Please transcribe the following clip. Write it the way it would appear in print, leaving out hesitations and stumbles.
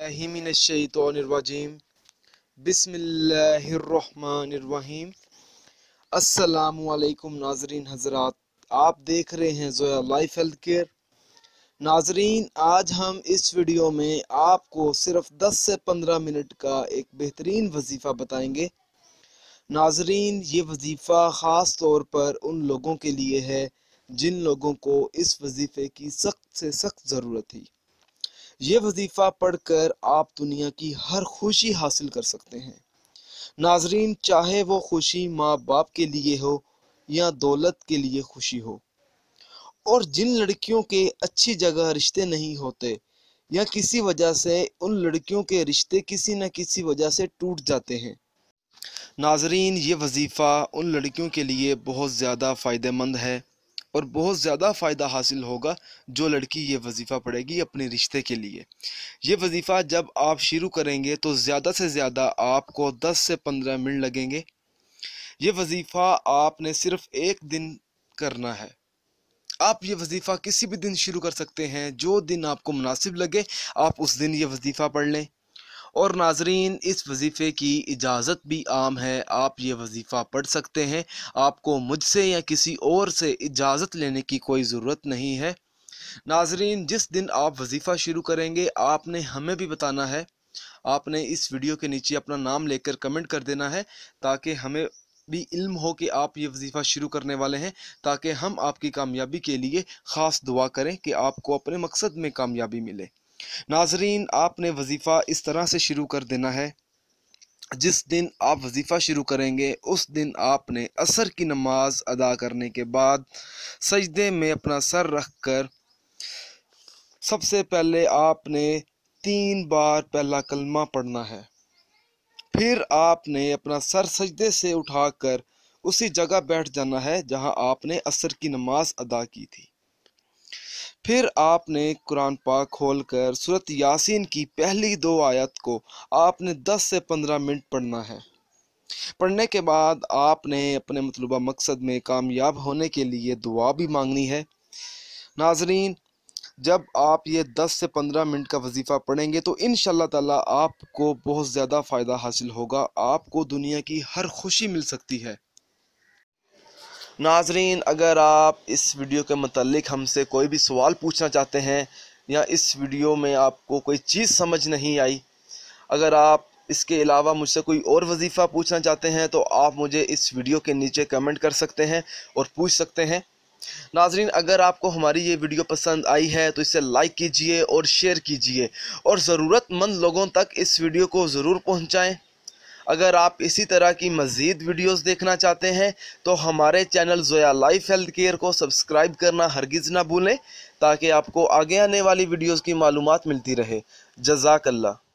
मिनश्शैतानिर्रजीम बिस्मिल्लाहिर्रहमानिर्रहीम। अस्सलामुअलैकुम नाजरीन हजरात, आप देख रहे हैं ज़ोया लाइफ हेल्थ केयर। नाजरीन, आज हम इस वीडियो में आपको सिर्फ 10 से 15 मिनट का एक बेहतरीन वजीफ़ा बताएंगे। नाजरीन, ये वजीफ़ा ख़ास तौर पर उन लोगों के लिए है जिन लोगों को इस वजीफ़े की सख्त से सख्त ज़रूरत थी। ये वजीफ़ा पढ़कर आप दुनिया की हर खुशी हासिल कर सकते हैं। नाजरीन, चाहे वो खुशी माँ बाप के लिए हो या दौलत के लिए खुशी हो, और जिन लड़कियों के अच्छी जगह रिश्ते नहीं होते या किसी वजह से उन लड़कियों के रिश्ते किसी न किसी वजह से टूट जाते हैं। नाजरीन, ये वजीफ़ा उन लड़कियों के लिए बहुत ज़्यादा फ़ायदेमंद है और बहुत ज़्यादा फ़ायदा हासिल होगा जो लड़की ये वजीफ़ा पढ़ेगी अपने रिश्ते के लिए। ये वजीफ़ा जब आप शुरू करेंगे तो ज़्यादा से ज़्यादा आपको 10 से 15 मिनट लगेंगे। ये वजीफ़ा आपने सिर्फ एक दिन करना है। आप ये वजीफ़ा किसी भी दिन शुरू कर सकते हैं, जो दिन आपको मुनासिब लगे आप उस दिन ये वजीफ़ा पढ़ लें। और नाजरीन, इस वजीफ़े की इजाज़त भी आम है, आप ये वजीफ़ा पढ़ सकते हैं। आपको मुझसे या किसी और से इजाज़त लेने की कोई ज़रूरत नहीं है। नाजरीन, जिस दिन आप वजीफ़ा शुरू करेंगे आपने हमें भी बताना है। आपने इस वीडियो के नीचे अपना नाम लेकर कमेंट कर देना है, ताकि हमें भी इल्म हो कि आप ये वजीफ़ा शुरू करने वाले हैं, ताकि हम आपकी कामयाबी के लिए ख़ास दुआ करें कि आपको अपने मकसद में कामयाबी मिले। नाजरीन, आपने वजीफ़ा इस तरह से शुरू कर देना है। जिस दिन आप वजीफ़ा शुरू करेंगे उस दिन आपने असर की नमाज अदा करने के बाद सजदे में अपना सर रख कर सबसे पहले आपने 3 बार पहला कलमा पढ़ना है। फिर आपने अपना सर सजदे से उठाकर उसी जगह बैठ जाना है जहां आपने असर की नमाज अदा की थी। फिर आपने कुरान पाक खोलकर सूरत यासीन की पहली 2 आयत को आपने 10 से 15 मिनट पढ़ना है। पढ़ने के बाद आपने अपने मतलूबा मकसद में कामयाब होने के लिए दुआ भी मांगनी है। नाजरीन, जब आप ये 10 से 15 मिनट का वजीफ़ा पढ़ेंगे तो इंशाअल्लाह ताला आपको बहुत ज़्यादा फ़ायदा हासिल होगा। आपको दुनिया की हर खुशी मिल सकती है। नाजरीन, अगर आप इस वीडियो के मतलब हमसे कोई भी सवाल पूछना चाहते हैं या इस वीडियो में आपको कोई चीज़ समझ नहीं आई, अगर आप इसके अलावा मुझसे कोई और वजीफ़ा पूछना चाहते हैं तो आप मुझे इस वीडियो के नीचे कमेंट कर सकते हैं और पूछ सकते हैं। नाजरीन, अगर आपको हमारी ये वीडियो पसंद आई है तो इसे लाइक कीजिए और शेयर कीजिए और ज़रूरतमंद लोगों तक इस वीडियो को ज़रूर पहुँचाएँ। अगर आप इसी तरह की मज़ीद वीडियोस देखना चाहते हैं तो हमारे channel Zoya life health care को सब्सक्राइब करना हरगिज़ ना भूलें, ताकि आपको आगे आने वाली वीडियोस की मालूमात मिलती रहे। जज़ाकल्लाह।